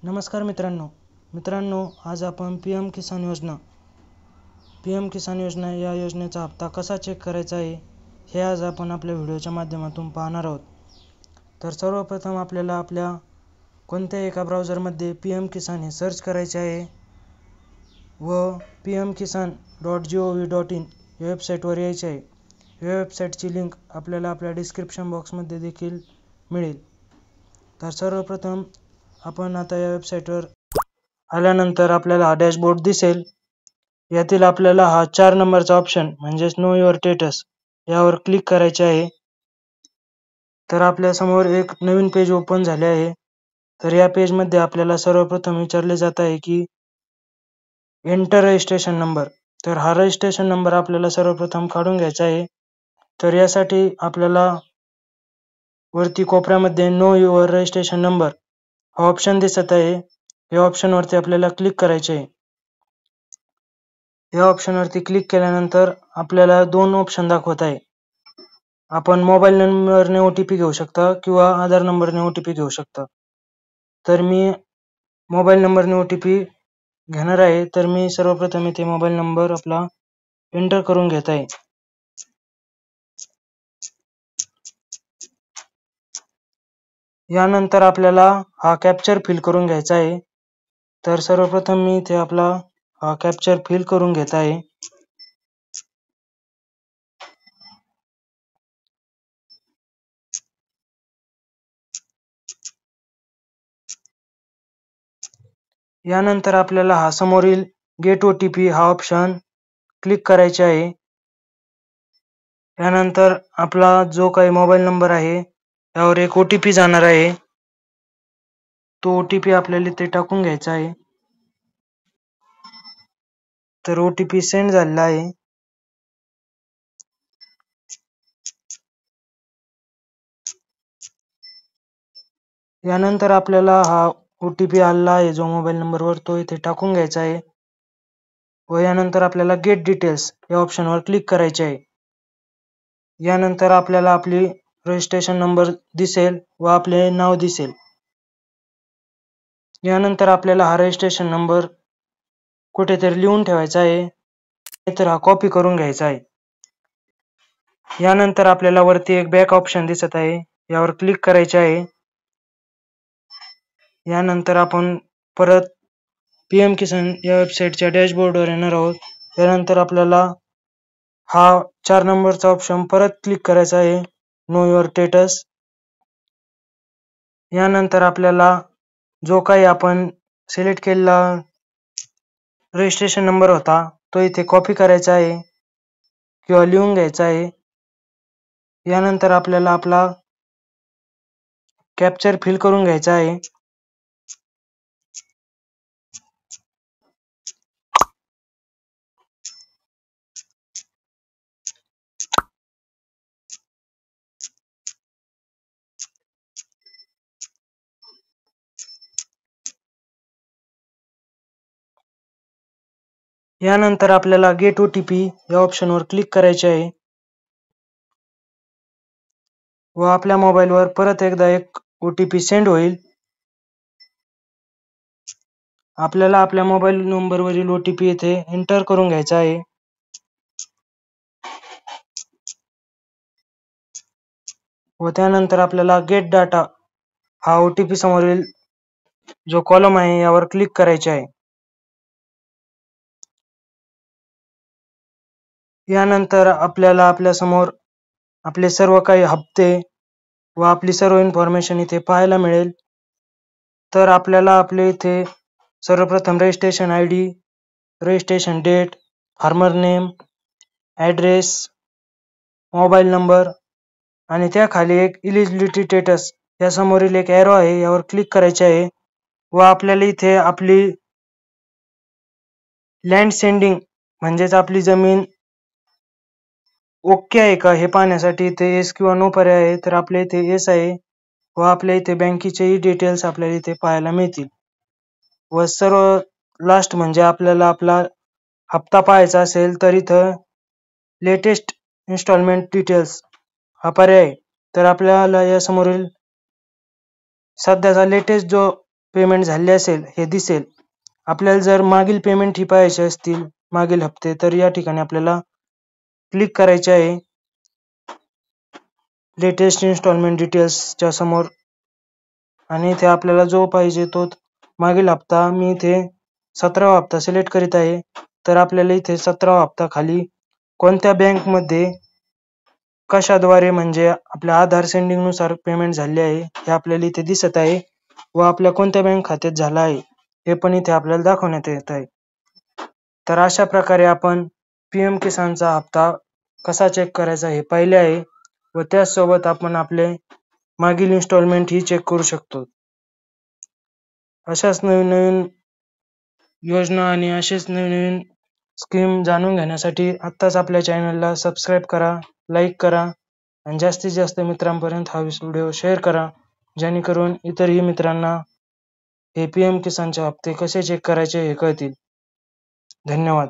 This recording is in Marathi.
नमस्कार मित्रांनो, आज आपण पी एम किसान योजना या योजनेचा हप्ता कसा चेक करायचा आहे हे आज आपण आपल्या व्हिडिओच्या माध्यमातून पाहणार आहोत. तर सर्वप्रथम आपल्याला आपल्या कोणत्याही एका ब्राउझरमध्ये PM किसान हे सर्च करायचे आहे व pmkisan.gov.in या वेबसाईटवर यायचे आहे. या वेबसाईटची लिंक आपल्याला आपल्या डिस्क्रिप्शन बॉक्समध्ये देखील मिळेल. तर सर्वप्रथम आपण आता या वेबसाईटवर आल्यानंतर आपल्याला हा डॅशबोर्ड दिसेल. यातील आपल्याला हा 4 नंबरचा ऑप्शन म्हणजेच नो युअर स्टेटस यावर क्लिक करायचे आहे. तर आपल्या समोर एक नवीन पेज ओपन झाले आहे. तर या पेजमध्ये आपल्याला सर्वप्रथम विचारले जात आहे की एंटर रजिस्ट्रेशन नंबर. तर हा रजिस्ट्रेशन नंबर आपल्याला सर्वप्रथम काढून घ्यायचा आहे. तर यासाठी आपल्याला वरती कोपऱ्यामध्ये नो युअर रजिस्ट्रेशन नंबर हा ऑप्शन दिसत आहे. या ऑप्शनवरती आपल्याला क्लिक करायचे आहे. या ऑप्शनवरती क्लिक केल्यानंतर आपल्याला 2 ऑप्शन दाखवत आहे. आपण मोबाईल नंबरने OTP घेऊ शकता किंवा आधार नंबरने OTP घेऊ शकता. तर मी मोबाईल नंबरने OTP घेणार आहे. तर मी सर्वप्रथम इथे मोबाईल नंबर आपला एंटर करून घेत आहे. यानंतर आपल्याला हा कॅप्चर फिल करून घ्यायचा आहे. तर सर्वप्रथम मी इथे आपला हा कॅप्चर फिल करून घेत आहे. यानंतर आपल्याला हा समोरील गेट OTP हा ऑप्शन क्लिक करायचे आहे. यानंतर आपला जो काही मोबाईल नंबर आहे यावर एक OTP जाणार आहे. तो OTP आपल्याला इथे टाकून घ्यायचा आहे. तर OTP सेंड झालेला आहे. यानंतर आपल्याला हा OTP आलेला आहे जो मोबाईल नंबरवर तो इथे टाकून घ्यायचा आहे व यानंतर आपल्याला गेट डिटेल्स या ऑप्शनवर क्लिक करायचे आहे. यानंतर आपल्याला आपली रजिस्ट्रेशन नंबर दिसेल व आपले नाव दिसेल. यानंतर आपल्याला हा रजिस्ट्रेशन नंबर कुठेतरी लिहून ठेवायचा आहे, नाहीतर हा कॉपी करून घ्यायचा आहे. यानंतर आपल्याला वरती एक बॅक ऑप्शन दिसत आहे, यावर क्लिक करायचे आहे. यानंतर आपण परत PM किसान या वेबसाईटच्या डॅशबोर्डवर येणार आहोत. यानंतर आपल्याला हा 4 नंबरचा ऑप्शन परत क्लिक करायचा आहे, नो युअर स्टेटस. यानंतर आपल्याला जो काही आपण सिलेक्ट केलेला रजिस्ट्रेशन नंबर होता तो इथे कॉपी करायचा आहे किंवा लिहून घ्यायचा आहे. यानंतर आपल्याला आपला कॅप्चर फिल करून घ्यायचा आहे. यानंतर आपल्याला गेट OTP या ऑप्शनवर क्लिक करायचे आहे व आपल्या मोबाईलवर परत एकदा एक OTP सेंड होईल. आपल्याला आपल्या मोबाईल नंबरवरील OTP येथे एंटर करून घ्यायचा आहे. व त्यानंतर आपल्याला गेट डाटा हा OTP समोरील जो कॉलम आहे यावर क्लिक करायचे आहे. यानंतर आपल्याला आपल्या समोर आपले सर्व काही हप्ते व आपली सर्व इन्फॉर्मेशन इथे पाहायला मिळेल. तर आपल्याला आपले इथे सर्वप्रथम registration ID, registration date, farmer name, address, mobile number आणि त्याखाली एक इलिजिबिलिटी स्टेटस या समोरील एक एरो आहे यावर क्लिक करायचे आहे व आपल्याला इथे आपली लँड सेंडिंग म्हणजेच आपली जमीन ओके आहे का हे पाहण्यासाठी इथे येस किंवा नो पर्याय आहे. तर आपल्या इथे येस आहे व आपल्या इथे बँकेचेही डिटेल्स आपल्याला इथे पाहायला मिळतील. व सर्व लास्ट म्हणजे आपल्याला आपला हप्ता पाहायचा असेल तर इथं लेटेस्ट इन्स्टॉलमेंट डिटेल्स हा पर्याय. तर आपल्याला या समोरील सध्याचा लेटेस्ट जो पेमेंट झाले असेल हे दिसेल. आपल्याला जर मागील पेमेंट ही पाहायचे असतील मागील हप्ते तर या ठिकाणी आपल्याला क्लिक करायचे आहे लेटेस्ट इन्स्टॉलमेंट डिटेल्सच्या समोर आणि इथे आपल्याला जो पाहिजे तो मागील हप्ता मी इथे 17वा हप्ता सिलेक्ट करीत आहे. तर आपल्याला इथे 17वा हप्ता खाली कोणत्या बँकमध्ये कशाद्वारे म्हणजे आपल्या आधार सेंडिंग नुसार पेमेंट झाले आहे हे आपल्याला इथे दिसत आहे व आपल्या कोणत्या बँक खात्यात झाला आहे हे पण इथे आपल्याला दाखवण्यात येत आहे. तर अशा प्रकारे आपण PM किसानचा हप्ता कसा चेक करायचा हे पाहिले आहे व त्याचसोबत आपण आपले मागील इन्स्टॉलमेंट ही चेक करू शकतो. अशाच नवीन नवीन योजना आणि असेच नवीन नवीन स्कीम जाणून घेण्यासाठी आत्ताच आपल्या चॅनलला सबस्क्राईब करा, लाईक करा आणि जास्तीत जास्त मित्रांपर्यंत हा व्हिडिओ शेअर करा जेणेकरून इतरही मित्रांना हे PM किसानचे हप्ते कसे चेक करायचे हे कळतील. धन्यवाद.